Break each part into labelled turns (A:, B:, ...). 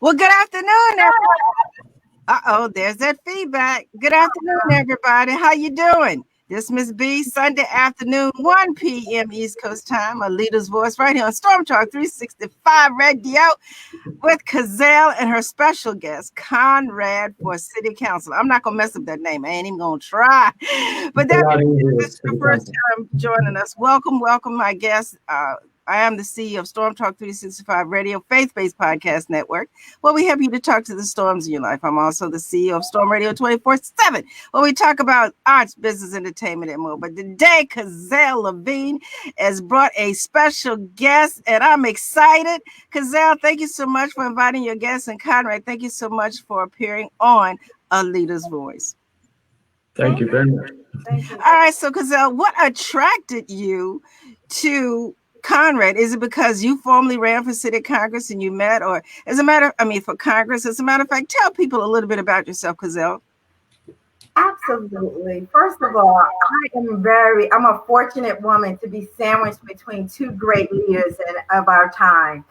A: Well, good afternoon, everybody. Uh-oh, there's that feedback. Good afternoon, everybody. How you doing? This Ms.B, Sunday afternoon, 1 p.m. East Coast time, a leader's voice right here on Storm Talk 365 Radio with Cazel and her special guest, Conrad for City Council. I'm not going to mess up that name. I ain't even going to try. But that's the first time joining us. Welcome, my guest. I am the CEO of Storm Talk 365 Radio, faith-based podcast network, where we help you to talk to the storms in your life. I'm also the CEO of Storm Radio 24/7, where we talk about arts, business, entertainment, and more. But today, Cazel Levine has brought a special guest, and I'm excited. Cazel, thank you so much for inviting your guests, and Conrad, thank you so much for appearing on A Leader's Voice.
B: Thank you very much.
A: All right, so Cazel, what attracted you to Conrad? Is it because you formerly ran for city Congress and you met, or for Congress? As a matter of fact, tell people a little bit about yourself, Cazel.
C: Absolutely. First of all, I'm a fortunate woman to be sandwiched between two great leaders of our time.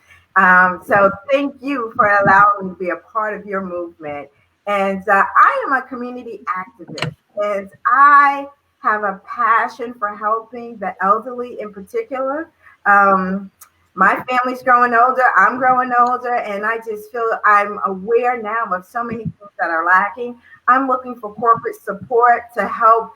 C: So thank you for allowing me to be a part of your movement. And I am a community activist, and I have a passion for helping the elderly in particular. My family's growing older, I'm growing older, and I just feel I'm aware now of so many things that are lacking. I'm looking for corporate support to help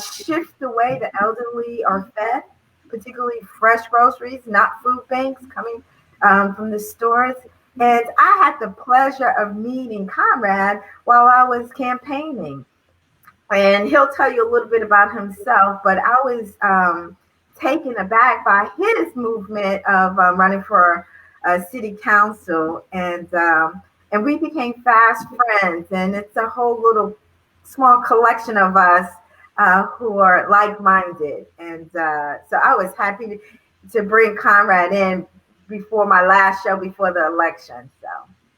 C: shift the way the elderly are fed, particularly fresh groceries, not food banks coming from the stores. And I had the pleasure of meeting Conrad while I was campaigning. And he'll tell you a little bit about himself, but I was taken aback by his movement of running for city council, and we became fast friends. And it's a whole little small collection of us who are like-minded. And so I was happy to bring Conrad in before my last show before the election, so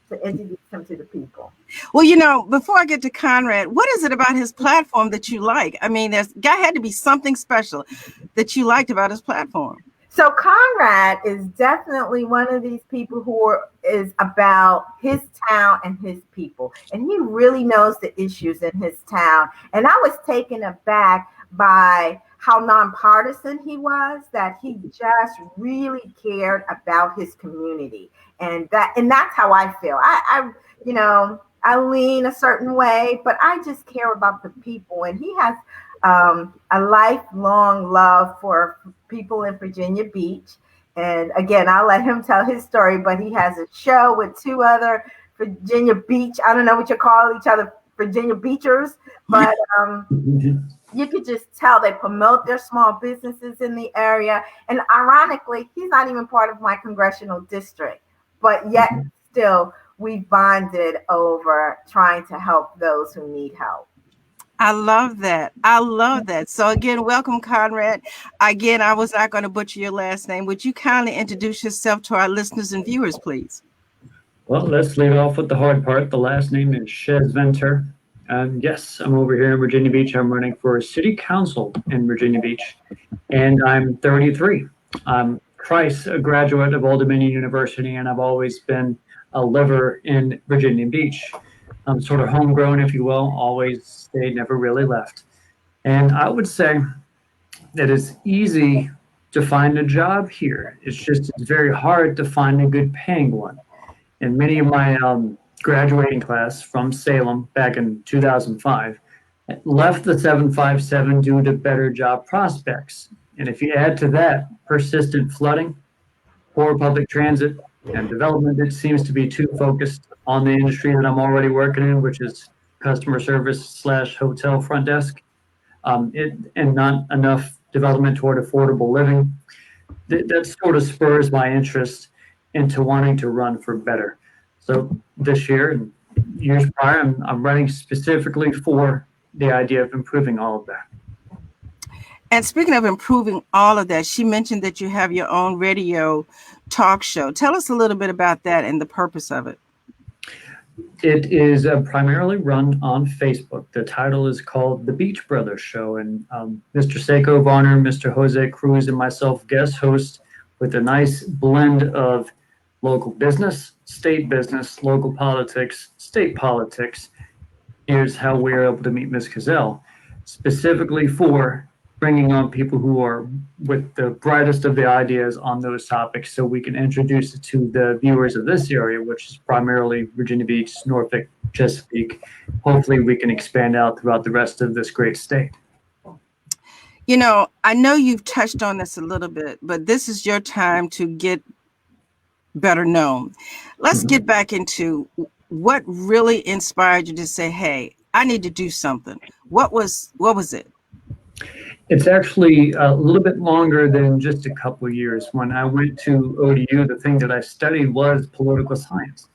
C: to introduce him to the people.
A: Well, before I get to Conrad, what is it about his platform that you like? I mean, there's had to be something special that you liked about his platform.
C: So Conrad is definitely one of these people who is about his town and his people. And he really knows the issues in his town. And I was taken aback by how nonpartisan he was, that he just really cared about his community. And that's how I feel. I lean a certain way, but I just care about the people. And he has a lifelong love for people in Virginia Beach. And again, I'll let him tell his story, but he has a show with two other Virginia Beach, I don't know what you call each other, Virginia Beachers, but you could just tell they promote their small businesses in the area. And ironically, he's not even part of my congressional district, but yet still we bonded over trying to help those who need help.
A: I love that. So again, welcome, Conrad. Again, I was not going to butcher your last name. Would you kindly introduce yourself to our listeners and viewers, please?
B: Well, let's leave off with the hard part. The last name is Schesventer. Yes, I'm over here in Virginia Beach. I'm running for city council in Virginia Beach, and I'm 33. I'm twice a graduate of Old Dominion University, and I've always been a liver in Virginia Beach. I'm sort of homegrown, if you will, always stayed, never really left. And I would say that it's easy to find a job here. It's very hard to find a good paying one. And many of my graduating class from Salem back in 2005 left the 757 due to better job prospects. And if you add to that persistent flooding, poor public transit, and development, it seems to be too focused on the industry that I'm already working in, which is customer service / hotel front desk, and not enough development toward affordable living. That sort of spurs my interest into wanting to run for better. So this year and years prior, I'm running specifically for the idea of improving all of that.
A: And speaking of improving all of that, she mentioned that you have your own radio talk show. Tell us a little bit about that and the purpose of it.
B: It is primarily run on Facebook. The title is called The Beach Brothers Show, and Mr. Seiko Varner, Mr. Jose Cruz, and myself guest host with a nice blend of local business, local politics, state politics. Here's how we were able to meet Ms. Cazel, specifically for bringing on people who are with the brightest of the ideas on those topics so we can introduce it to the viewers of this area, which is primarily Virginia Beach, Norfolk, Chesapeake. Hopefully we can expand out throughout the rest of this great state.
A: You know, I know you've touched on this a little bit, but this is your time to get better known. Let's get back into what really inspired you to say, hey, I need to do something. What was it?
B: It's actually a little bit longer than just a couple of years. When I went to ODU, the thing that I studied was political science.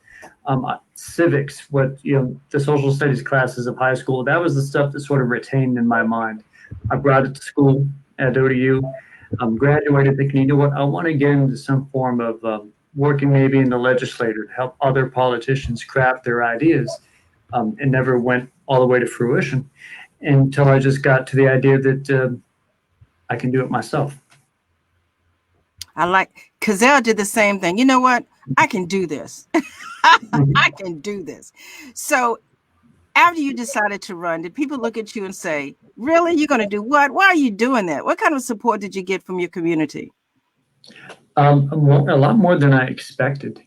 B: Civics, the social studies classes of high school, that was the stuff that sort of retained in my mind. I brought it to school at ODU, graduated thinking, you know what, I want to get into some form of working maybe in the legislature to help other politicians craft their ideas. It never went all the way to fruition until I just got to the idea that I can do it myself.
A: I like, Cazel did the same thing. You know what? I can do this. I can do this. So after you decided to run, did people look at you and say, really, you're going to do what? Why are you doing that? What kind of support did you get from your community?
B: A lot more than I expected,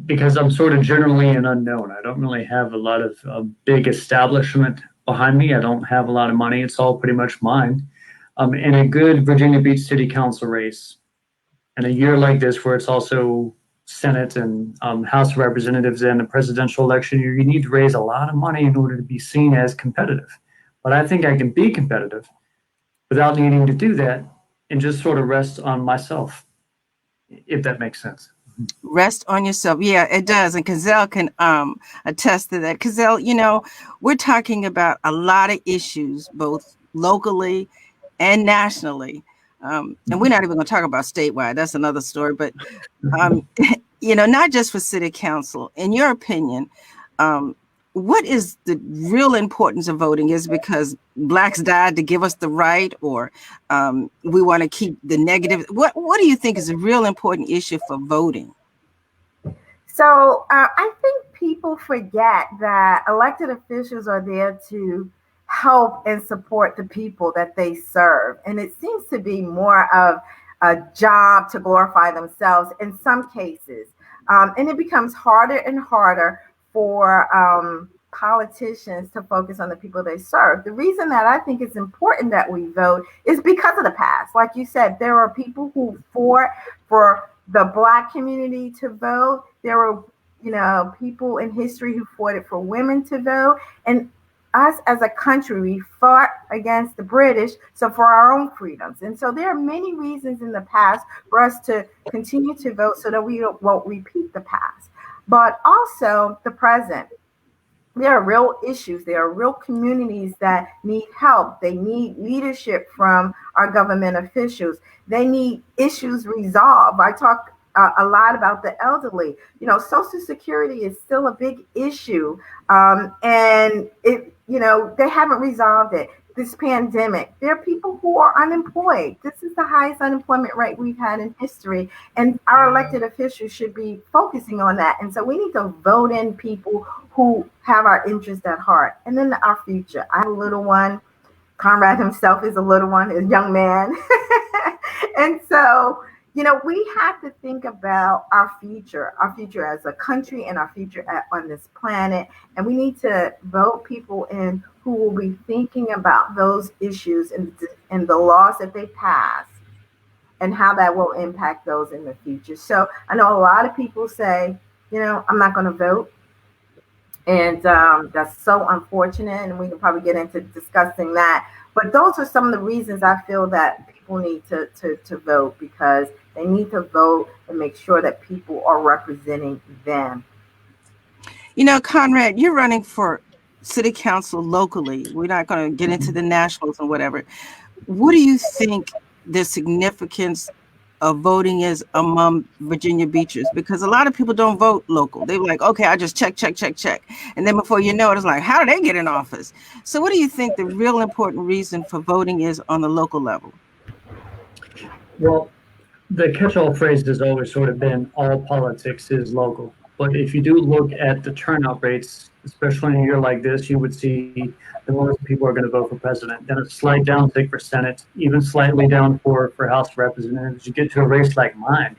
B: because I'm sort of generally an unknown. I don't really have a lot of big establishment behind me. I don't have a lot of money. It's all pretty much mine. In a good Virginia Beach City Council race, in a year like this where it's also Senate and House of Representatives and the presidential election year, you need to raise a lot of money in order to be seen as competitive. But I think I can be competitive without needing to do that and just sort of rest on myself, if that makes sense.
A: Rest on yourself. Yeah, it does. And Cazel can attest to that. Cazel, you know, we're talking about a lot of issues, both locally and nationally. And we're not even going to talk about statewide. That's another story. But, you know, not just for city council. In your opinion, what is the real importance of voting? Is it because Blacks died to give us the right, or we want to keep the negative? What do you think is a real important issue for voting?
C: So I think people forget that elected officials are there to help and support the people that they serve. And it seems to be more of a job to glorify themselves in some cases. And it becomes harder and harder for politicians to focus on the people they serve. The reason that I think it's important that we vote is because of the past. Like you said, there are people who fought for the Black community to vote. There were, you know, people in history who fought it for women to vote. And us as a country, we fought against the British, so for our own freedoms. And so there are many reasons in the past for us to continue to vote so that we won't repeat the past. But also the present. There are real issues. There are real communities that need help. They need leadership from our government officials. They need issues resolved. I talk a lot about the elderly. You know, Social Security is still a big issue, and they haven't resolved it. This pandemic, there are people who are unemployed. This is the highest unemployment rate we've had in history, and our elected officials should be focusing on that. And so we need to vote in people who have our interest at heart. And then our future. I have a little one. Conrad himself is a little one, a young man. And so, you know, we have to think about our future as a country and our future on this planet. And we need to vote people in who will be thinking about those issues and the laws that they pass and how that will impact those in the future. So I know a lot of people say, you know, I'm not going to vote. And that's so unfortunate. And we can probably get into discussing that. But those are some of the reasons I feel that people need to vote, because they need to vote and make sure that people are representing them.
A: You know, Conrad, you're running for city council locally. We're not going to get into the nationals and whatever. What do you think the significance of voting is among Virginia Beachers? Because a lot of people don't vote local. They're like, okay, I just check. And then before you know it, it's like, how do they get in office? So what do you think the real important reason for voting is on the local level?
B: Well, the catch-all phrase has always sort of been all politics is local. But if you do look at the turnout rates, especially in a year like this, you would see the most people are going to vote for president, then a slight downtick for Senate, even slightly down for House of Representatives. You get to a race like mine,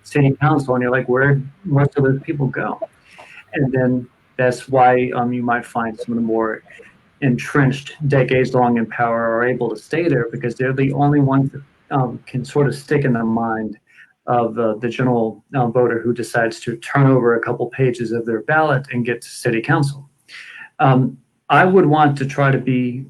B: city council, and you're like, where most of those people go? And then that's why you might find some of the more entrenched, decades long in power are able to stay there because they're the only ones that can sort of stick in the mind of the general voter who decides to turn over a couple pages of their ballot and get to city council. I would want to try to be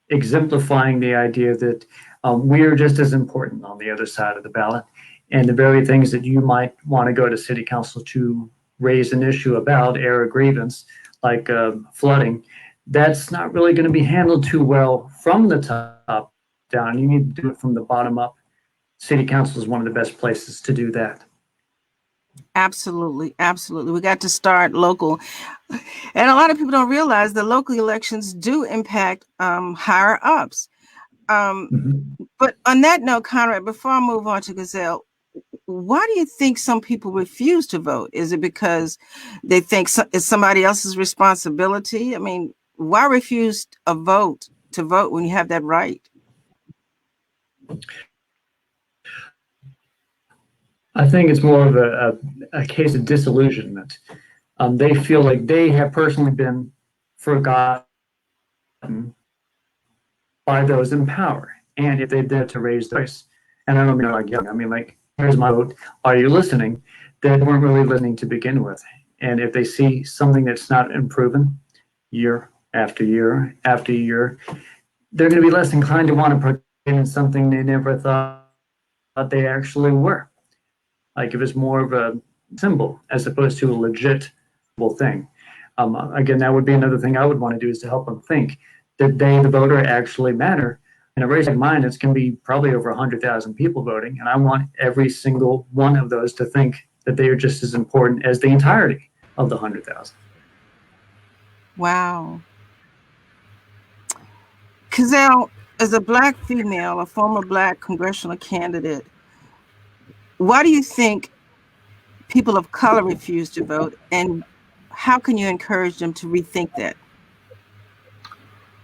B: exemplifying the idea that we are just as important on the other side of the ballot. And the very things that you might want to go to city council to raise an issue about, air a grievance, like flooding, that's not really going to be handled too well from the top down. You need to do it from the bottom up. City council is one of the best places to do that.
A: Absolutely. Absolutely. We got to start local. And a lot of people don't realize the local elections do impact higher ups. But on that note, Conrad, before I move on to Cazel, why do you think some people refuse to vote? Is it because they think it's somebody else's responsibility? I mean, why refuse to vote when you have that right?
B: I think it's more of a case of disillusionment. They feel like they have personally been forgotten by those in power. And if they dare to raise their voice, and I don't mean like young, I mean like, here's my vote, are you listening? They weren't really listening to begin with. And if they see something that's not improving year after year after year, they're going to be less inclined to want to put in something they never thought they actually were. Like if it's more of a symbol as opposed to a legit thing. Again, that would be another thing I would want to do is to help them think that they, the voter, actually matter. In a race like mine, it's going to be probably over 100,000 people voting, and I want every single one of those to think that they are just as important as the entirety of the 100,000.
A: Wow. Cazel, as a Black female, a former Black congressional candidate, why do you think people of color refuse to vote, and how can you encourage them to rethink that?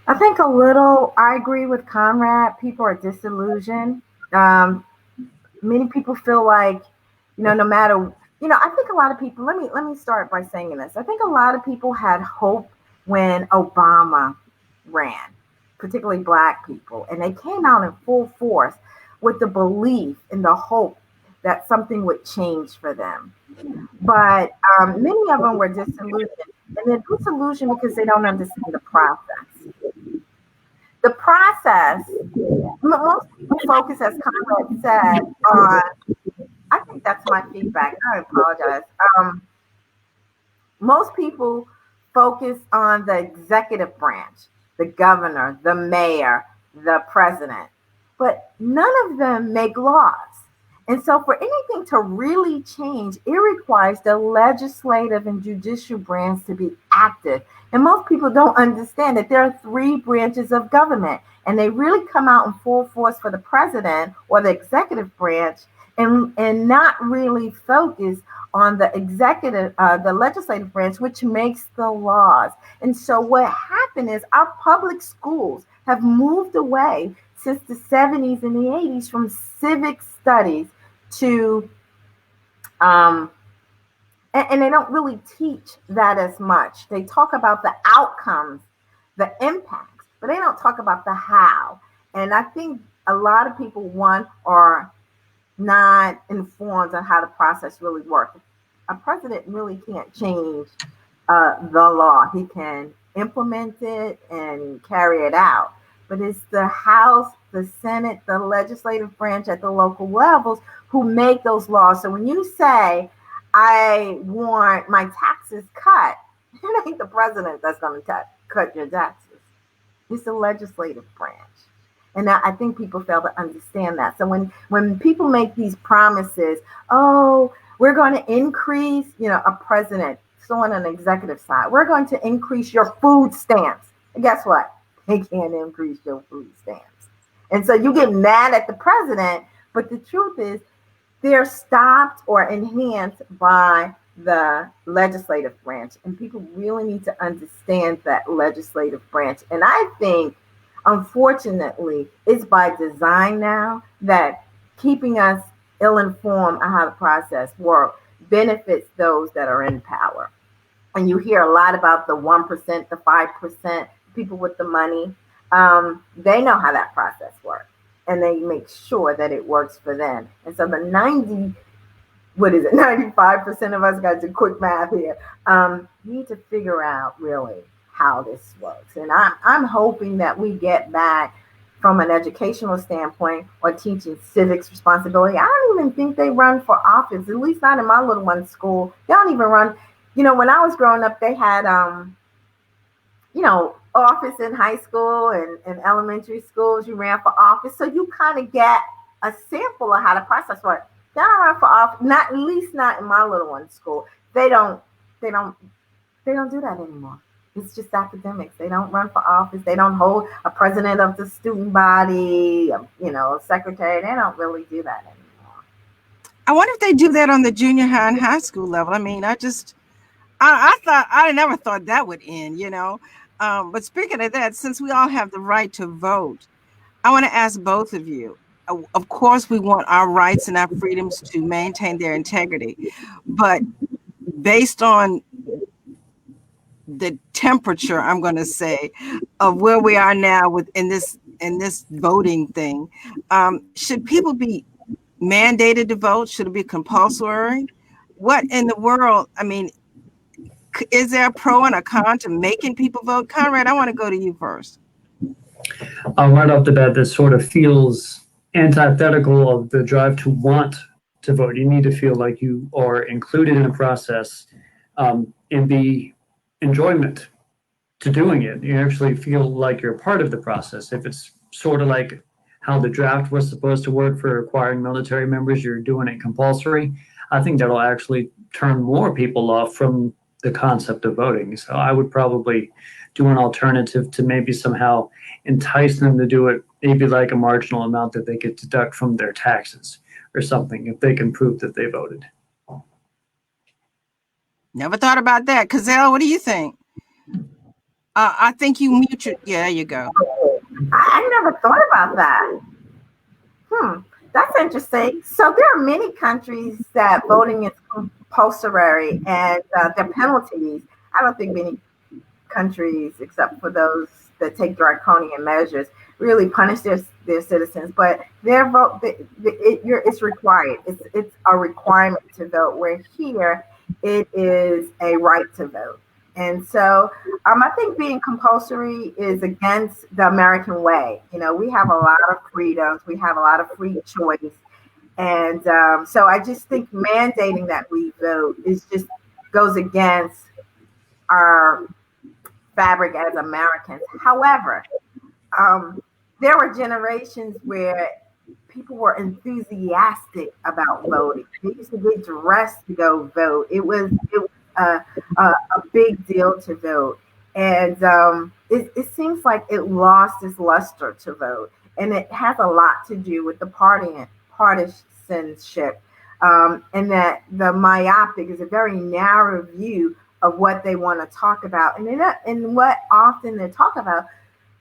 C: I think I agree with Conrad. People are disillusioned. Many people feel like, no matter, I think a lot of people, let me start by saying this. I think a lot of people had hope when Obama ran, particularly Black people, and they came out in full force with the belief and the hope that something would change for them. But many of them were disillusioned, and they're disillusioned because they don't understand the process. The process, most people focus, as Conrad said, on, I think that's my feedback. I apologize. Most people focus on the executive branch, the governor, the mayor, the president, but none of them make laws. And so, for anything to really change, it requires the legislative and judicial branch to be active. And most people don't understand that there are three branches of government, and they really come out in full force for the president or the executive branch, and not really focus on the the legislative branch, which makes the laws. And so, what happened is our public schools have moved away since the 70s and the 80s from civic studies to and they don't really teach that as much. They talk about the outcomes, the impacts, but they don't talk about the how. And I think a lot of people, one, are not informed on how the process really works. A president really can't change the law. He can implement it and carry it out. But it's the House, the Senate, the legislative branch at the local levels who make those laws. So when you say, I want my taxes cut, it ain't the president that's going to cut your taxes. It's the legislative branch. And I think people fail to understand that. So when people make these promises, oh, we're going to increase, a president, so on an executive side, we're going to increase your food stamps. And guess what? They can't increase your food stamps. And so you get mad at the president, but the truth is they're stopped or enhanced by the legislative branch. And people really need to understand that legislative branch. And I think, unfortunately, it's by design now that keeping us ill-informed on how the process works benefits those that are in power. And you hear a lot about the 1%, the 5%, people with the money. They know how that process works, and they make sure that it works for them. And so the 95% of us, got to do quick math here, need to figure out really how this works. And I'm hoping that we get back from an educational standpoint or teaching civics responsibility. I don't even think they run for office, at least not in my little one's school. They don't even run. When I was growing up, they had, office in high school and elementary schools. You ran for office. So you kind of get a sample of how the process works. They don't run for office, not at least not in my little one's school. They don't do that anymore. It's just academics. They don't run for office. They don't hold a president of the student body, a secretary. They don't really do that anymore.
A: I wonder if they do that on the junior high and high school level. I mean, I never thought that would end, But speaking of that, since we all have the right to vote, I want to ask both of you. Of course, we want our rights and our freedoms to maintain their integrity, but based on the temperature, I'm going to say, of where we are now in this voting thing, should people be mandated to vote? Should it be compulsory? What in the world? I mean, is there a pro and a con to making people vote? Conrad, I want to go to you first.
B: Right off the bat, this sort of feels antithetical of the drive to want to vote. You need to feel like you are included in a process, and the enjoyment to doing it. You actually feel like you're part of the process. If it's sort of like how the draft was supposed to work for acquiring military members, you're doing it compulsory. I think that'll actually turn more people off from the concept of voting. So I would probably do an alternative to maybe somehow entice them to do it, maybe like a marginal amount that they could deduct from their taxes or something if they can prove that they voted.
A: Never thought about that. Cazel, what do you think? I think you mute your, yeah, there you go.
C: I never thought about that. That's interesting. So there are many countries that voting is compulsory and there are penalties. I don't think many countries, except for those that take draconian measures, really punish their citizens. But their vote, it's required. It's a requirement to vote. Where here, it is a right to vote. And so I think being compulsory is against the American way. We have a lot of freedoms. We have a lot of free choice. And so I just think mandating that we vote goes against our fabric as Americans. However, there were generations where people were enthusiastic about voting. They used to get dressed to go vote. It was a big deal to vote. And it seems like it lost its luster to vote. And it has a lot to do with the partisanship, and that the myopic is a very narrow view of what they want to talk about. And what often they talk about,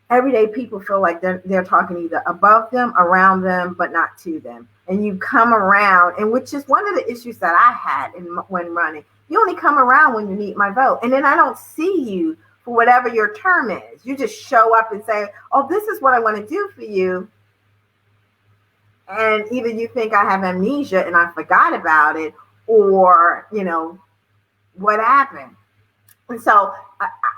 C: everyday people feel like they're talking either above them, around them, but not to them. And you come around, and which is one of the issues that I had when running. You only come around when you need my vote. And then I don't see you for whatever your term is. You just show up and say, oh, this is what I want to do for you. And either you think I have amnesia and I forgot about it, or, what happened. And so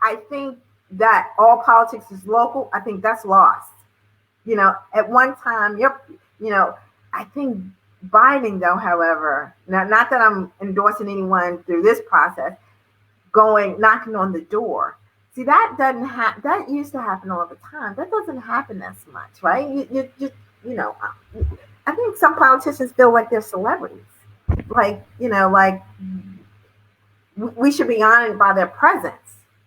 C: I think that all politics is local. I think that's lost. At one time, I think Biden, though, however, not that I'm endorsing anyone through this process, knocking on the door. See, that used to happen all the time. That doesn't happen as much, right? I think some politicians feel like they're celebrities. Like we should be honored by their presence.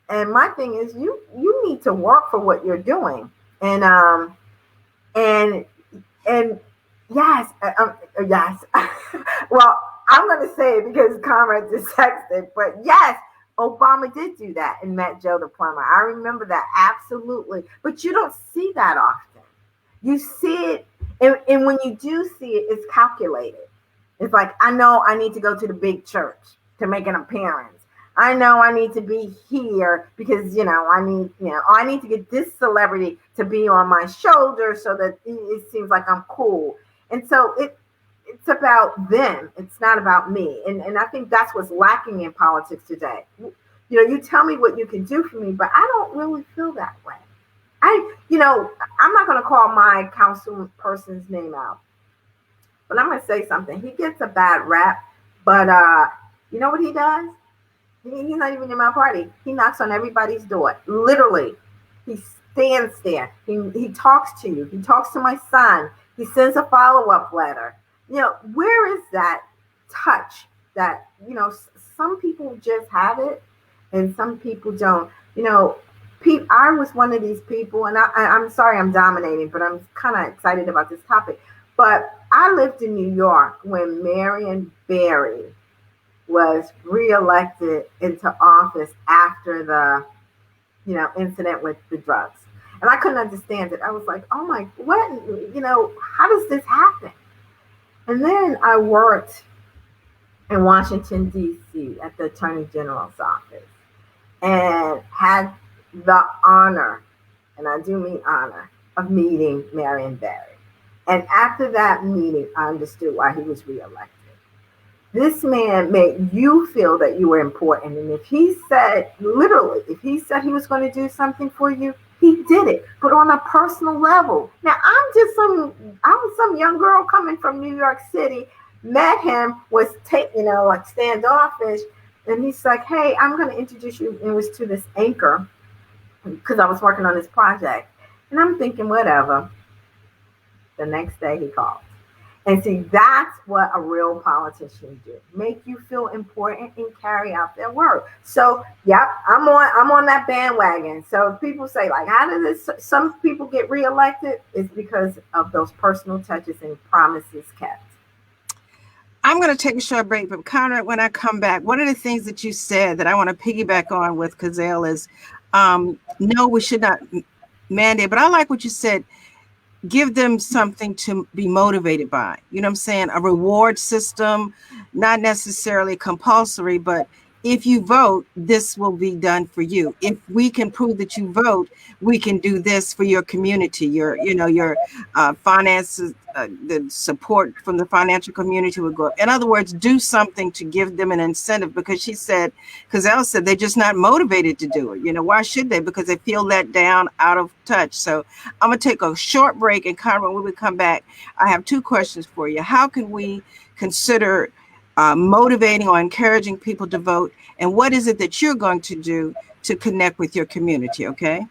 C: And my thing is, you need to work for what you're doing, and Yes, yes. Well, I'm going to say it because Conrad just texted, but yes, Obama did do that and met Joe the plumber. I remember that absolutely, but you don't see that often. You see it, and when you do see it, it's calculated. It's like, I know I need to go to the big church to make an appearance. I know I need to be here because, I need to get this celebrity to be on my shoulder so that it seems like I'm cool. And so it's about them. It's not about me. And I think that's what's lacking in politics today. You tell me what you can do for me, but I don't really feel that way. I'm not going to call my council person's name out, but I'm going to say something. He gets a bad rap, but you know what he does? He's not even in my party. He knocks on everybody's door. Literally, he stands there. He talks to you. He talks to my son. He sends a follow-up letter. Where is that touch that, some people just have it and some people don't. I was one of these people, and I'm sorry I'm dominating, but I'm kind of excited about this topic. But I lived in New York when Marion Barry was reelected into office after the, incident with the drugs. And I couldn't understand it. I was like, oh my, what, how does this happen? And then I worked in Washington, D.C. at the Attorney General's office and had the honor, and I do mean honor, of meeting Marion Barry. And after that meeting, I understood why he was reelected. This man made you feel that you were important. And if he said, literally, if he said he was going to do something for you, he did it, but on a personal level. Now, I was some young girl coming from New York City, met him, was like standoffish. And he's like, hey, I'm going to introduce you. It was to this anchor because I was working on this project. And I'm thinking, whatever. The next day he called. And see, that's what a real politician do. Make you feel important and carry out their work. So, yep, I'm on that bandwagon. So people say, like, how does some people get reelected? It's because of those personal touches and promises kept.
A: I'm going to take a short break, but Conrad, when I come back, one of the things that you said that I want to piggyback on with Cazel is, no, we should not mandate, but I like what you said. Give them something to be motivated by. You know what I'm saying? A reward system, not necessarily compulsory, but if you vote, this will be done for you. If we can prove that you vote, we can do this for your community, your finances, the support from the financial community would go up. In other words, do something to give them an incentive, because Cazel said they're just not motivated to do it. Why should they? Because they feel let down, out of touch. So I'm going to take a short break, and Conrad, when we come back, I have two questions for you. How can we consider motivating or encouraging people to vote, and what is it that you're going to do to connect with your community? Okay.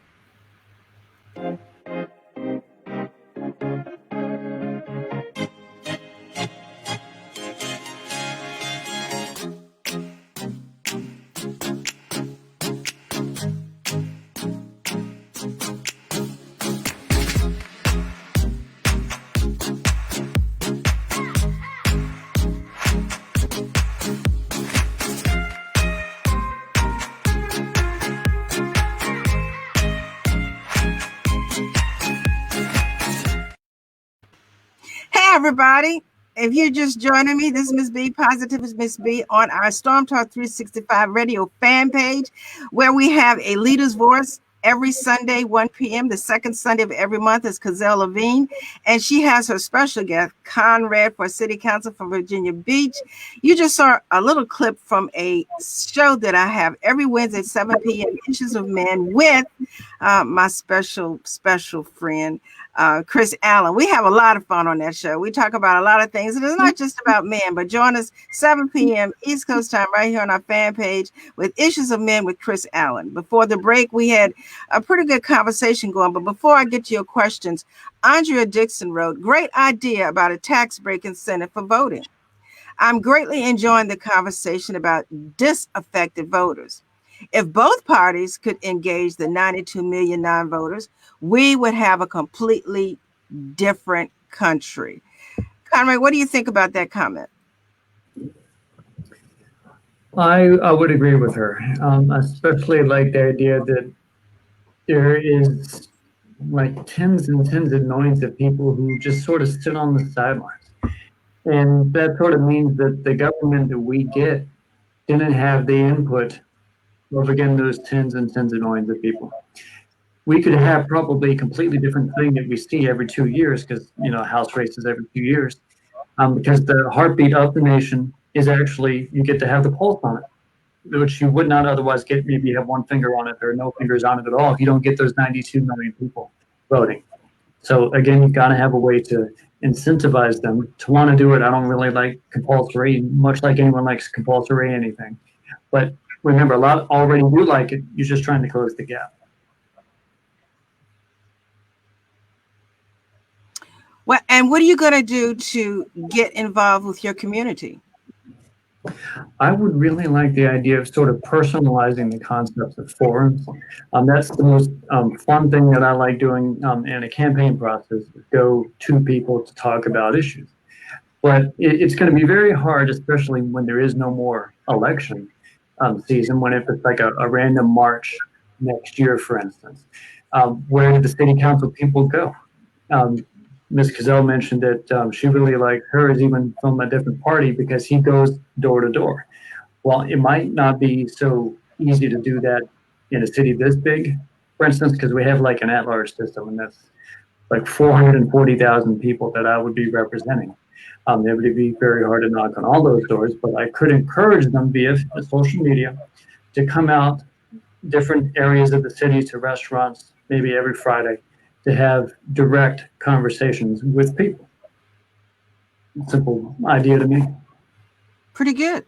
A: Everybody, if you're just joining me, this is Ms. B, Positive is Ms. B, on our Storm Talk 365 radio fan page, where we have a leader's voice every Sunday, 1 p.m. The second Sunday of every month is Cazel Levine, and she has her special guest, Conrad, for City Council from Virginia Beach. You just saw a little clip from a show that I have every Wednesday at 7 p.m., Issues of Men, with my special friend, Chris Allen. We have a lot of fun on that show. We talk about a lot of things, and it's not just about men, but join us 7 p.m. East Coast time right here on our fan page with Issues of Men with Chris Allen. Before the break, we had a pretty good conversation going, but before I get to your questions, Andrea Dixon wrote, great idea about a tax break incentive for voting. I'm greatly enjoying the conversation about disaffected voters. If both parties could engage the 92 million non-voters, we would have a completely different country. Conrad, what do you think about that comment?
B: I would agree with her, especially like the idea that there is like tens and tens of millions of people who just sort of sit on the sidelines. And that sort of means that the government that we get didn't have the input of, again, those tens and tens of millions of people. We could have probably a completely different thing that we see every 2 years because, House races every 2 years, because the heartbeat of the nation is actually, you get to have the pulse on it, which you would not otherwise get. Maybe you have one finger on it or no fingers on it at all if you don't get those 92 million people voting. So again, you've got to have a way to incentivize them to want to do it. I don't really like compulsory, much like anyone likes compulsory anything. But remember, a lot already do like it. You're just trying to close the gap.
A: Well, and what are you going to do to get involved with your community?
B: I would really like the idea of sort of personalizing the concepts of forums. That's the most fun thing that I like doing in a campaign process, is go to people to talk about issues. But it's going to be very hard, especially when there is no more election season, when if it's like a random March next year, for instance. Where did the city council people go? Ms. Cazel mentioned that she really liked hers even from a different party because he goes door to door. Well, it might not be so easy to do that in a city this big, for instance, because we have like an at-large system, and that's like 440,000 people that I would be representing. It would be very hard to knock on all those doors, but I could encourage them via social media to come out different areas of the city to restaurants, maybe every Friday, to have direct conversations with people. Simple idea to me.
A: Pretty good.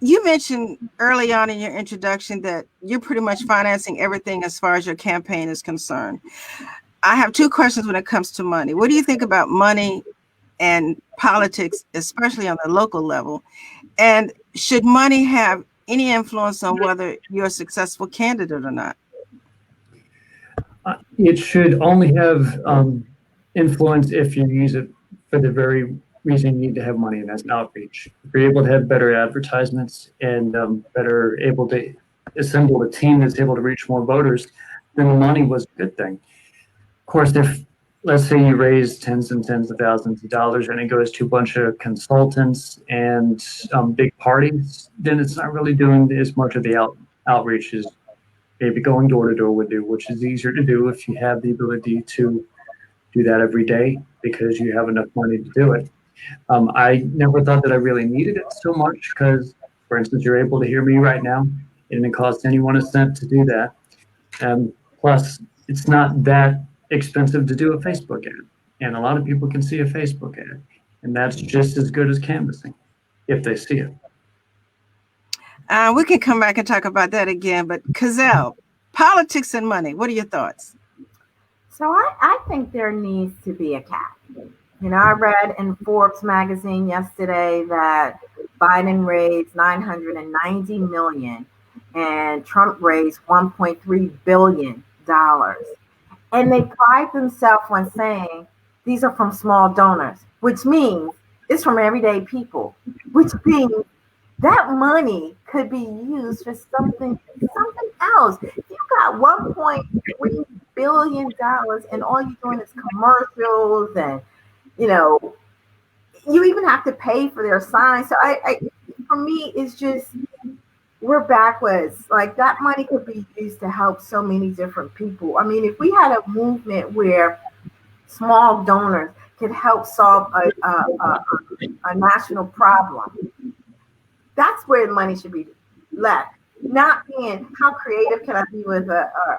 A: You mentioned early on in your introduction that you're pretty much financing everything as far as your campaign is concerned. I have two questions when it comes to money. What do you think about money and politics, especially on the local level? And should money have any influence on whether you're a successful candidate or not?
B: It should only have influence if you use it for the very reason you need to have money, and that's outreach. If you're able to have better advertisements and better able to assemble a team that's able to reach more voters, then the money was a good thing. Of course, if let's say you raise tens and tens of thousands of dollars and it goes to a bunch of consultants and big parties, then it's not really doing as much of the outreach as maybe going door to door would do, which is easier to do if you have the ability to do that every day because you have enough money to do it. I never thought that I really needed it so much because, for instance, you're able to hear me right now. It didn't cost anyone a cent to do that. Plus, it's not that expensive to do a Facebook ad. And a lot of people can see a Facebook ad. And that's just as good as canvassing if they see it.
A: We can come back and talk about that again. But Cazel, politics and money, what are your thoughts?
C: So I think there needs to be a cap. I read in Forbes magazine yesterday that Biden raised $990 million and Trump raised $1.3 billion. And they pride themselves on saying these are from small donors, which means it's from everyday people, which means that money could be used for something else. You got $1.3 billion and all you're doing is commercials and you even have to pay for their signs. So for me, it's just, we're backwards. Like, that money could be used to help so many different people. I mean, if we had a movement where small donors could help solve a national problem, that's where the money should be left. Not being how creative can I be with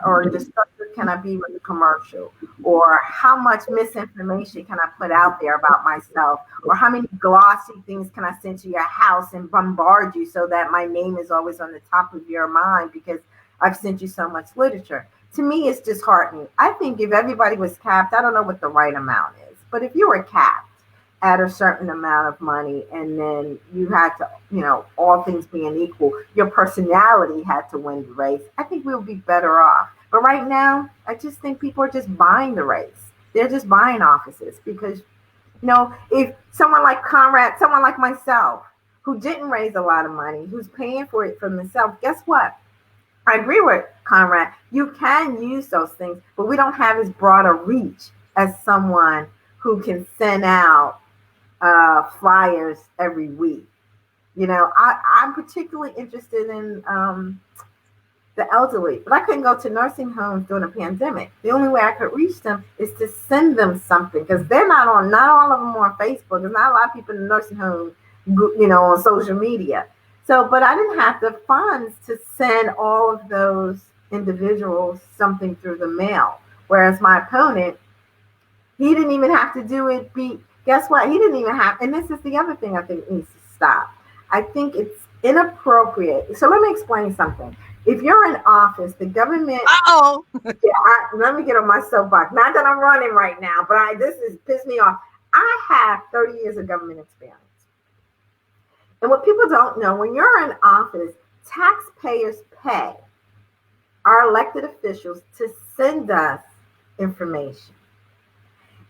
C: or destructive can I be with a commercial, or how much misinformation can I put out there about myself, or how many glossy things can I send to your house and bombard you so that my name is always on the top of your mind because I've sent you so much literature. To me, it's disheartening. I think if everybody was capped, I don't know what the right amount is, but if you were capped at a certain amount of money and then you had to, all things being equal, your personality had to win the race, I think we'll be better off. But right now, I just think people are just buying the race. They're just buying offices because If someone like Conrad, someone like myself, who didn't raise a lot of money, who's paying for it for themselves, guess what? I agree with Conrad. You can use those things, but we don't have as broad a reach as someone who can send out flyers every week. I'm particularly interested in the elderly, but I couldn't go to nursing homes during a pandemic. The only way I could reach them is to send them something because they're not on, not all of them are on Facebook. There's not a lot of people in the nursing home, on social media. So, but I didn't have the funds to send all of those individuals something through the mail. Whereas my opponent, he didn't even have to do it. Guess what? He didn't even have, and this is the other thing I think needs to stop. I think it's inappropriate. So let me explain something. If you're in office, the government. Let me get on my soapbox. Not that I'm running right now, but this is pissed me off. I have 30 years of government experience. And what people don't know, when you're in office, taxpayers pay our elected officials to send us information.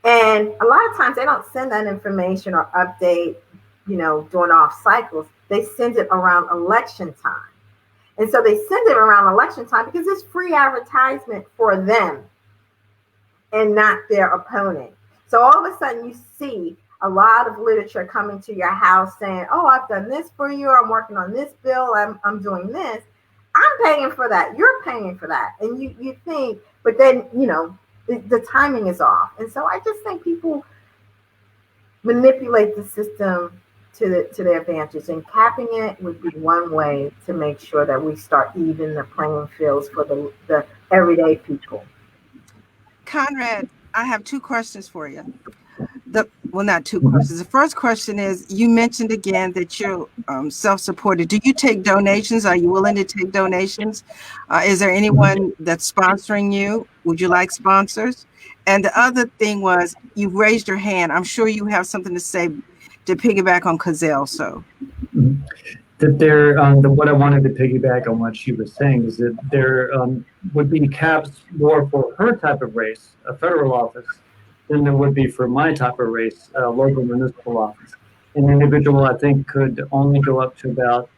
C: And a lot of times they don't send that information or update, during off cycles. They send it around election time. And so they send it around election time because it's free advertisement for them and not their opponent. So all of a sudden you see a lot of literature coming to your house saying, oh, I've done this for you. I'm working on this bill. I'm doing this. I'm paying for that. You're paying for that. And you think, but then, the timing is off. And so I just think people manipulate the system to their advantage, and capping it would be one way to make sure that we start even the playing fields for the everyday people.
A: Conrad, I have two questions for you. Not two questions. The first question is, you mentioned again that you're self-supported. Do you take donations? Are you willing to take donations? Is there anyone that's sponsoring you? Would you like sponsors? And the other thing was, you raised your hand. I'm sure you have something to say to piggyback on Cazel. So
B: that what I wanted to piggyback on what she was saying is that there would be caps more for her type of race, a federal office, than there would be for my type of race, local municipal office. An individual, I think, could only go up to about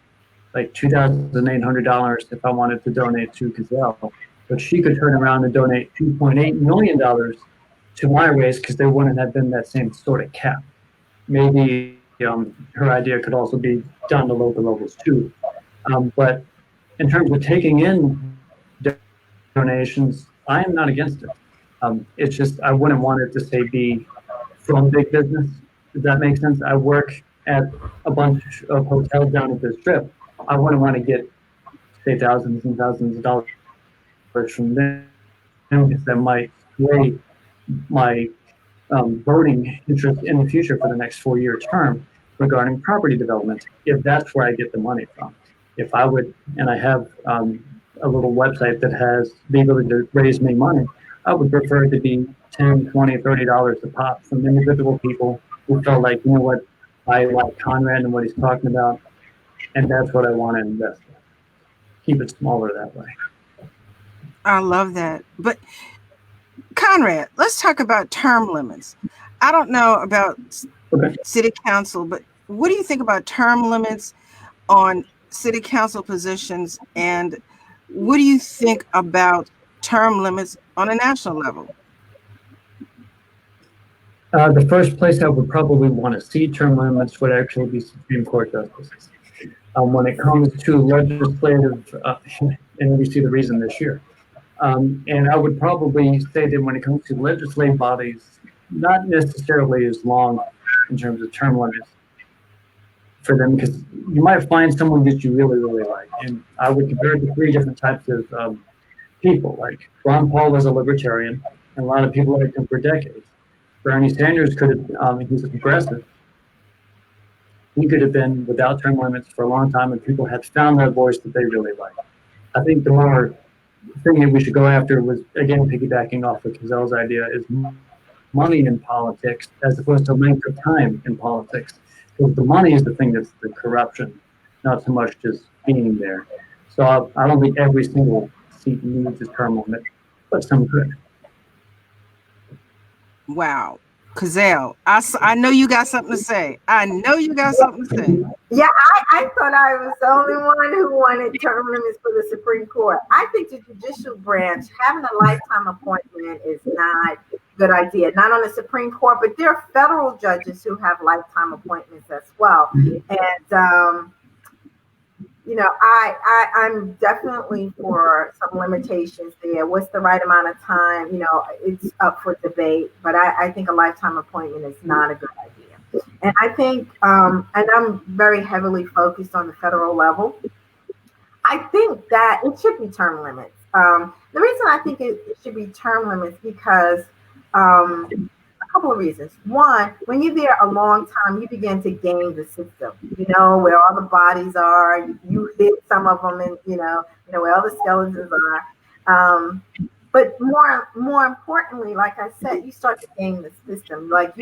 B: like $2,800 if I wanted to donate to Cazel, but she could turn around and donate $2.8 million to my race because there wouldn't have been that same sort of cap. Maybe her idea could also be done to local levels too. But in terms of taking in donations, I am not against it. It's just I wouldn't want it to say be from big business. Does that make sense? I work at a bunch of hotels down at the Strip. I wouldn't want to get, say, thousands and thousands of dollars from them because that might sway my voting interest in the future for the next 4-year term regarding property development, if that's where I get the money from. If I would, and I have a little website that has the ability to raise me money, I would prefer it to be $10, $20, $30 a pop from individual people who felt like, you know what, I like Conrad and what he's talking about, and that's what I want to invest in. Keep it smaller that way.
A: I love that. But Conrad, let's talk about term limits. I don't know about city council, but what do you think about term limits on city council positions? And what do you think about term limits on a national level?
B: The first place I would probably want to see term limits would actually be Supreme Court justices. When it comes to legislative, and we see the reason this year, and I would probably say that when it comes to legislative bodies, not necessarily as long in terms of term limits for them, because you might find someone that you really, really like. And I would compare it to 3 different types of people. Like Ron Paul was a libertarian, and a lot of people liked him for decades. Bernie Sanders could have, he's a progressive. He could have been without term limits for a long time, and people had found that voice that they really liked. I think the more thing that we should go after was, again, piggybacking off of Cazel's idea, is money in politics as opposed to length of time in politics. Because the money is the thing that's the corruption, not so much just being there. So I don't think every single seat needs a term limit, but some could.
A: Wow. Cazel, I know you got something to say. I know you got something to say.
C: Yeah, I thought I was the only one who wanted term limits for the Supreme Court. I think the judicial branch having a lifetime appointment is not a good idea. Not on the Supreme Court, but there are federal judges who have lifetime appointments as well. And I'm definitely for some limitations there. What's the right amount of time? It's up for debate, but I think a lifetime appointment is not a good idea. And I think, and I'm very heavily focused on the federal level, I think that it should be term limits. The reason I think it should be term limits because a couple of reasons. One, when you're there a long time, you begin to game the system. You know where all the bodies are. You hit some of them, and you know where all the skeletons are. But more importantly, like I said, you start to game the system. Like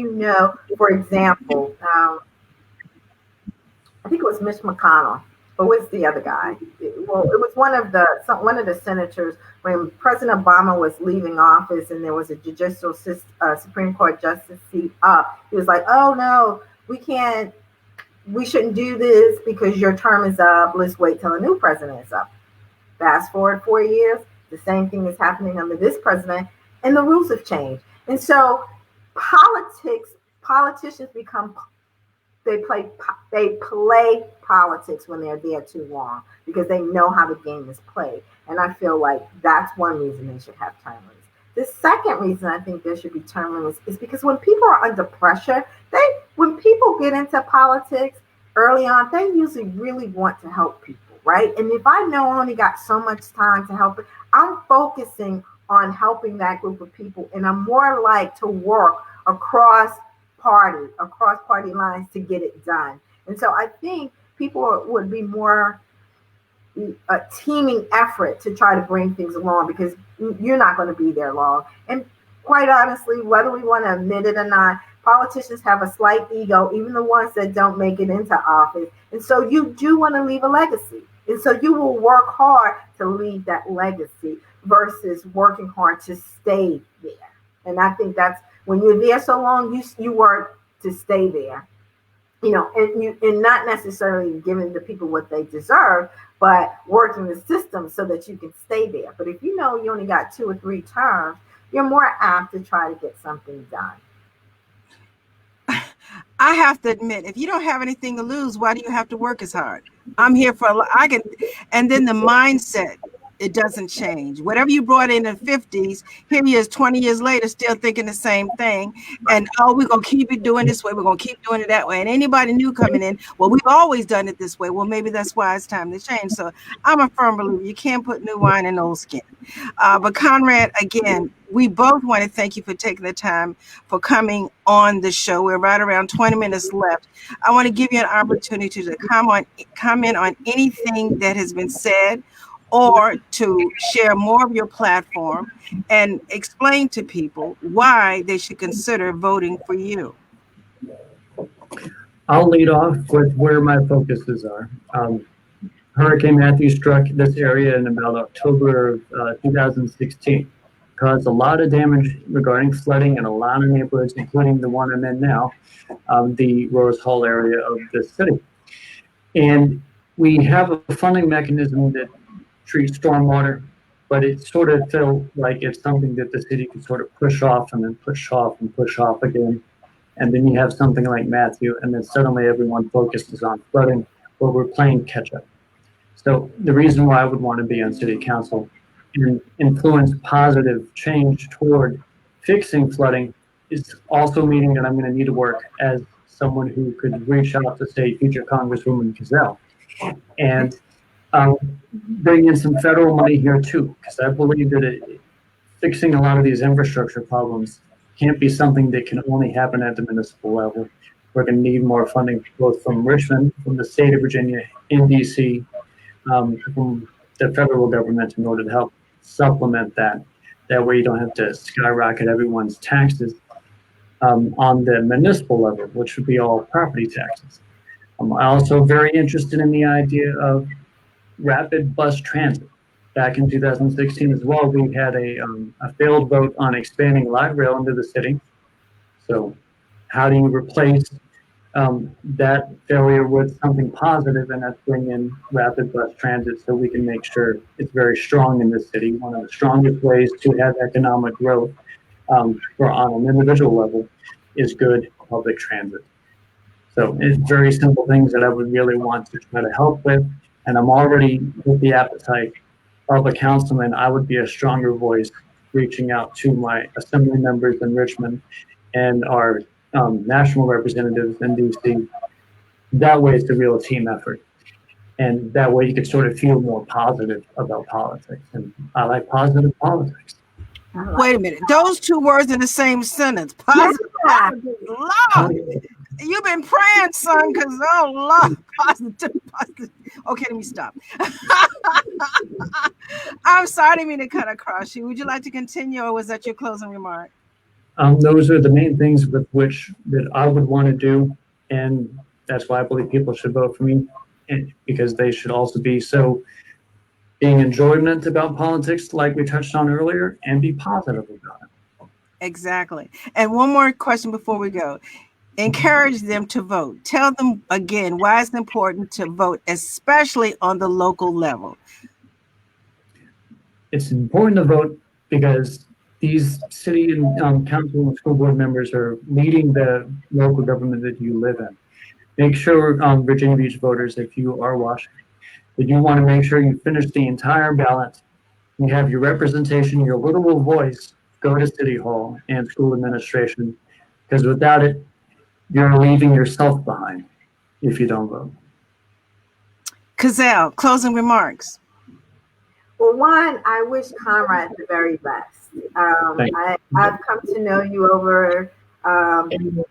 C: for example, I think it was Mitch McConnell. But what's the other guy? It was one of the senators when President Obama was leaving office, and there was a judicial Supreme Court justice seat up. He was like, "Oh no, we shouldn't do this because your term is up. Let's wait till a new president is up." Fast forward 4 years, the same thing is happening under this president, and the rules have changed. And so, politicians they play politics when they're there too long because they know how the game is played. And I feel like that's one reason they should have term limits. The second reason I think there should be term limits is because when people are under pressure, when people get into politics early on, they usually really want to help people, right? And if I know I only got so much time to help it, I'm focusing on helping that group of people, and I'm more like to work across party lines to get it done. And so I think people would be more a teaming effort to try to bring things along because you're not going to be there long. And quite honestly, whether we want to admit it or not, politicians have a slight ego, even the ones that don't make it into office. And so you do want to leave a legacy. And so you will work hard to leave that legacy versus working hard to stay there. And I think that's when you're there so long, you work to stay there, and not necessarily giving the people what they deserve, but working the system so that you can stay there. But if you know you only got 2 or 3 terms, you're more apt to try to get something done.
A: I have to admit, if you don't have anything to lose, why do you have to work as hard? I'm here and then the mindset, it doesn't change. Whatever you brought in the 50s, here he is 20 years later, still thinking the same thing. And, we're going to keep it doing this way. We're going to keep doing it that way. And anybody new coming in, well, we've always done it this way. Well, maybe that's why it's time to change. So I'm a firm believer. You can't put new wine in old skin. But Conrad, again, we both want to thank you for taking the time for coming on the show. We're right around 20 minutes left. I want to give you an opportunity to comment on anything that has been said, or to share more of your platform and explain to people why they should consider voting for you.
B: I'll lead off with where my focuses are. Hurricane Matthew struck this area in about October of 2016, caused a lot of damage regarding flooding in a lot of neighborhoods, including the one I'm in now, the Rose Hall area of the city. And we have a funding mechanism that treats stormwater, but it sort of felt like it's something that the city could sort of push off and then push off and push off again. And then you have something like Matthew, and then suddenly everyone focuses on flooding, where we're playing catch up. So the reason why I would want to be on city council and influence positive change toward fixing flooding is also meaning that I'm going to need to work as someone who could reach out to, say, future Congresswoman Cazel and bring in some federal money here too, because I believe that fixing a lot of these infrastructure problems can't be something that can only happen at the municipal level. We're going to need more funding both from Richmond, from the state of Virginia, in DC, from the federal government in order to help supplement that. That way you don't have to skyrocket everyone's taxes on the municipal level, which would be all property taxes. I'm also very interested in the idea of rapid bus transit. Back in 2016 as well, we had a failed vote on expanding light rail into the city. So how do you replace that failure with something positive, and that's bring in rapid bus transit so we can make sure it's very strong in the city. One of the strongest ways to have economic growth or on an individual level is good public transit. So it's very simple things that I would really want to try to help with. And I'm already with the appetite of a councilman. I would be a stronger voice reaching out to my assembly members in Richmond and our national representatives in DC. That way it's a real team effort. And that way you can sort of feel more positive about politics. And I like positive politics.
A: Wait a minute. Those two words in the same sentence. Positive.
C: Yeah.
A: Lord, you've been praying, son, because, oh, Lord, positive. Okay, let me stop. I'm sorry, I didn't mean to cut across you. Would you like to continue, or was that your closing remark?
B: Those are the main things with which that I would want to do. And that's why I believe people should vote for me, and because they should also be being enjoyment about politics, like we touched on earlier, and be positive about it.
A: Exactly. And one more question before we go. Encourage them to vote. Tell them again why it's important to vote, especially on the local level.
B: It's important to vote because these city and council and school board members are leading the local government that you live in. Make sure, Virginia Beach voters, if you are watching, that you want to make sure you finish the entire ballot. You have your representation, your literal voice, go to City Hall and school administration, because without it, you're leaving yourself behind if you don't vote.
A: Cazel, closing remarks.
C: Well, one, I wish Conrad the very best. I've come to know you over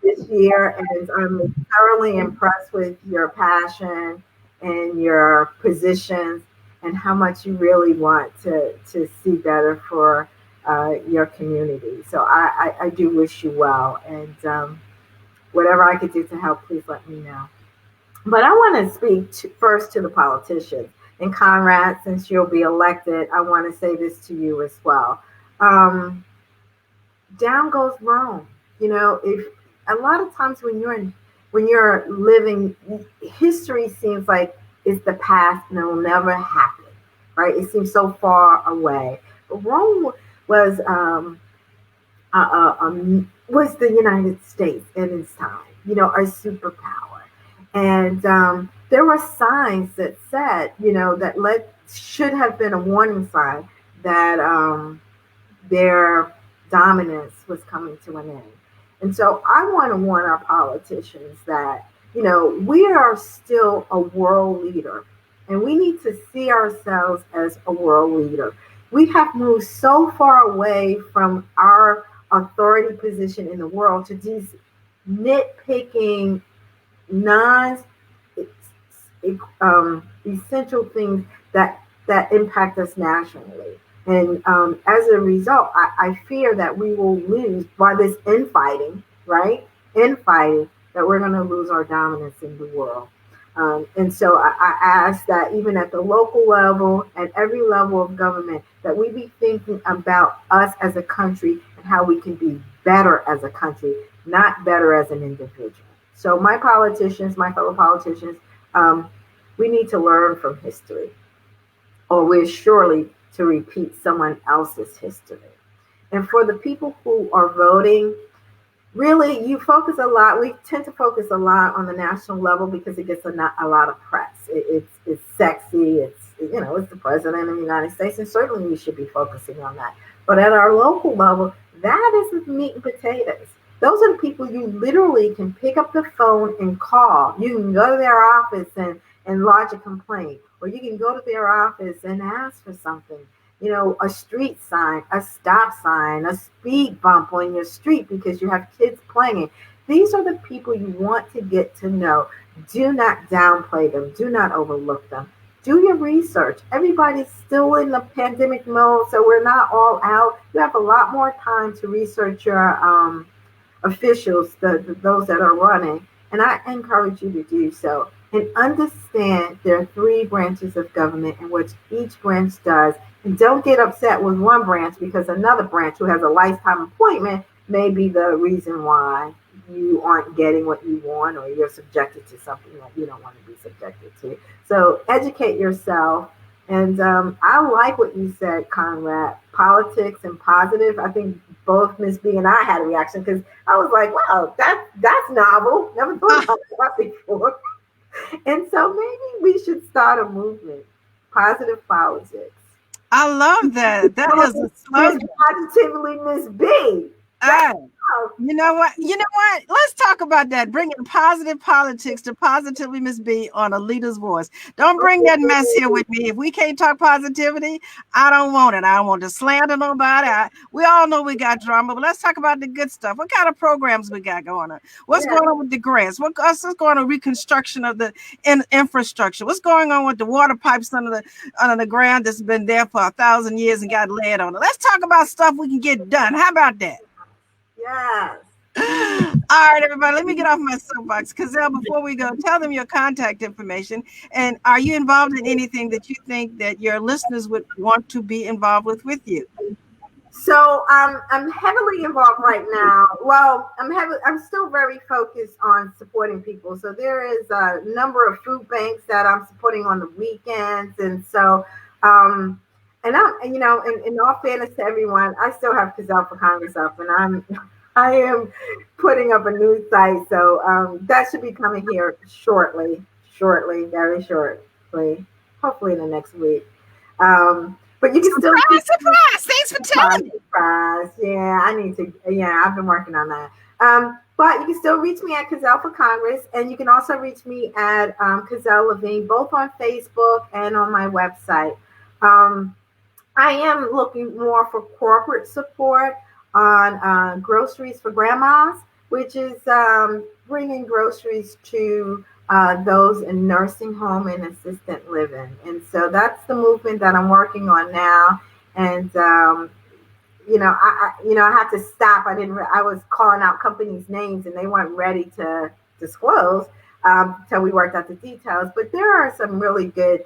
C: this year, and I'm thoroughly impressed with your passion and your positions and how much you really want to see better for your community. So I do wish you well, and whatever I could do to help, please let me know. But I want to speak first to the politicians. And Conrad, since you'll be elected, I want to say this to you as well. Down goes Rome. You know, if a lot of times when you're living, history seems like it's the past and it will never happen, right? It seems so far away. But Rome was the United States in its time. You know, a superpower. And there were signs that said, you know, that should have been a warning sign that their dominance was coming to an end. And so I want to warn our politicians that, you know, we are still a world leader, and we need to see ourselves as a world leader. We have moved so far away from our authority position in the world to these nitpicking essential things that impact us nationally. And as a result, I fear that we will lose by this infighting, right? Infighting, that we're going to lose our dominance in the world. And so I ask that even at the local level and every level of government, that we be thinking about us as a country and how we can be better as a country, not better as an individual. So my politicians, my fellow politicians, we need to learn from history, or we're surely to repeat someone else's history. And for the people who are voting, really, you focus a lot. We tend to focus a lot on the national level because it gets a lot of press. It's sexy. It's the president of the United States, and certainly we should be focusing on that. But at our local level, that isn't meat and potatoes. Those are the people you literally can pick up the phone and call. You can go to their office and lodge a complaint, or you can go to their office and ask for something. You know, a street sign, a stop sign, a speed bump on your street because you have kids playing. These are the people you want to get to know. Do not downplay them. Do not overlook them. Do your research. Everybody's still in the pandemic mode, so we're not all out. You have a lot more time to research your officials, those that are running, and I encourage you to do so. And understand there are 3 branches of government and what each branch does. And don't get upset with one branch because another branch who has a lifetime appointment may be the reason why you aren't getting what you want, or you're subjected to something that you don't want to be subjected to. So educate yourself. And I like what you said, Conrad. Politics and positive. I think both Ms.B and I had a reaction because I was like, "Wow, that's novel. Never thought about that before." And so maybe we should start a movement, positive politics.
A: I love that. That is a slogan.
C: Positively Ms.B.
A: You know what? Let's talk about that. Bringing positive politics to Positively Ms.B on A Leader's Voice. Don't bring that mess here with me. If we can't talk positivity, I don't want it. I don't want to slander nobody. We all know we got drama, but let's talk about the good stuff. What kind of programs we got going on? What's going on with the grants? What's going on with reconstruction of the infrastructure? What's going on with the water pipes under the ground that's been there for 1,000 years and got lead on it? Let's talk about stuff we can get done. How about that?
C: Yes.
A: All right, everybody, let me get off my soapbox. Cazel, before we go, tell them your contact information. And are you involved in anything that you think that your listeners would want to be involved with you?
C: So I'm heavily involved right now. Well, I'm still very focused on supporting people. So there is a number of food banks that I'm supporting on the weekends. And so, and I'm, in all fairness to everyone, I still have Cazel for Congress up, and I am putting up a new site. So that should be coming here shortly, very shortly, hopefully in the next week. But you can
A: surprise! Thanks for telling me.
C: Surprise! Yeah, I need to. Yeah, I've been working on that. But you can still reach me at Cazel for Congress, and you can also reach me at Cazel Levine, both on Facebook and on my website. I am looking more for corporate support on groceries for grandmas, which is bringing groceries to those in nursing home and assisted living. And so that's the movement that I'm working on now. And, I have to stop. I was calling out companies' names and they weren't ready to disclose until we worked out the details. But there are some really good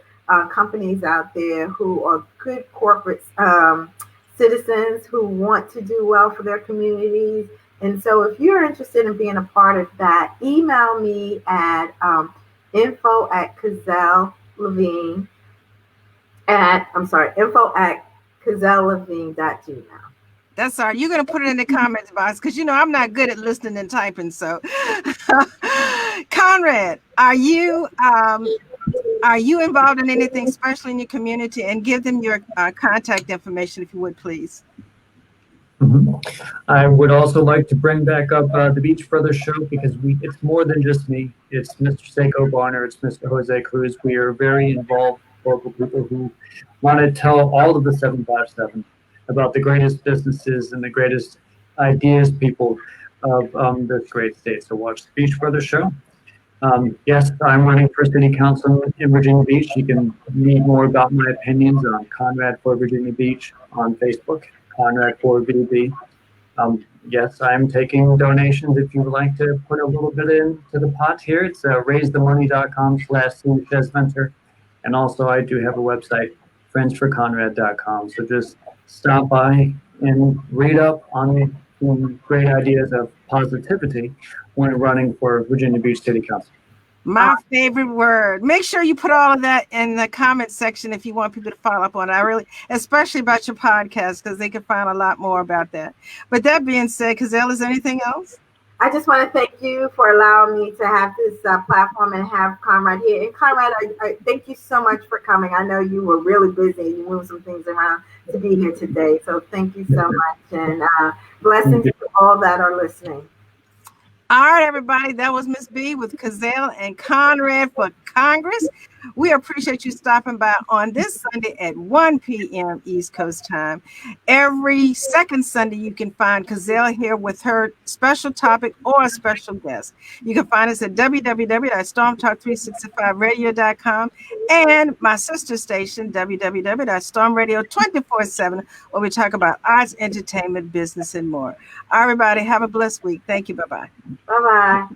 C: companies out there who are good corporate citizens who want to do well for their communities. And so if you're interested in being a part of that, email me at info@CazelLevine info@CazelLevine.gmail.
A: That's all right. You're going to put it in the comments box because, I'm not good at listening and typing. So, Conrad, are you involved in anything special in your community? And give them your contact information, if you would, please.
B: Mm-hmm. I would also like to bring back up the Beach Brothers show because it's more than just me. It's Mr. Seiko Bonner. It's Mr. Jose Cruz. We are very involved local people who want to tell all of the 757 about the greatest businesses and the greatest ideas people of this great state. So watch the Beach Brothers show. Yes, I'm running for city council in Virginia Beach. You can read more about my opinions on Conrad for Virginia Beach on Facebook, Conrad for VB. Yes, I'm taking donations if you would like to put a little bit into the pot here. It's raisethemoney.com/Schesventer. And also I do have a website, friendsforconrad.com. So just stop by and read up on the great ideas of positivity when running for Virginia Beach City Council.
A: My favorite word. Make sure you put all of that in the comment section if you want people to follow up on it. Especially about your podcast, because they can find a lot more about that. But that being said, Cazel, is there anything else?
C: I just want to thank you for allowing me to have this platform and have Conrad here. And Conrad, I thank you so much for coming. I know you were really busy. You moved some things around to be here today. So thank you so much. And blessings to all that are listening.
A: All right, everybody. That was Ms.B with Cazel and Conrad for Congress. We appreciate you stopping by on this Sunday at 1 p.m. East Coast time. Every second Sunday, you can find Cazel here with her special topic or a special guest. You can find us at www.stormtalk365radio.com and my sister station, www.stormradio247, where we talk about arts, entertainment, business, and more. All right, everybody, have a blessed week. Thank you. Bye-bye.
C: Bye-bye.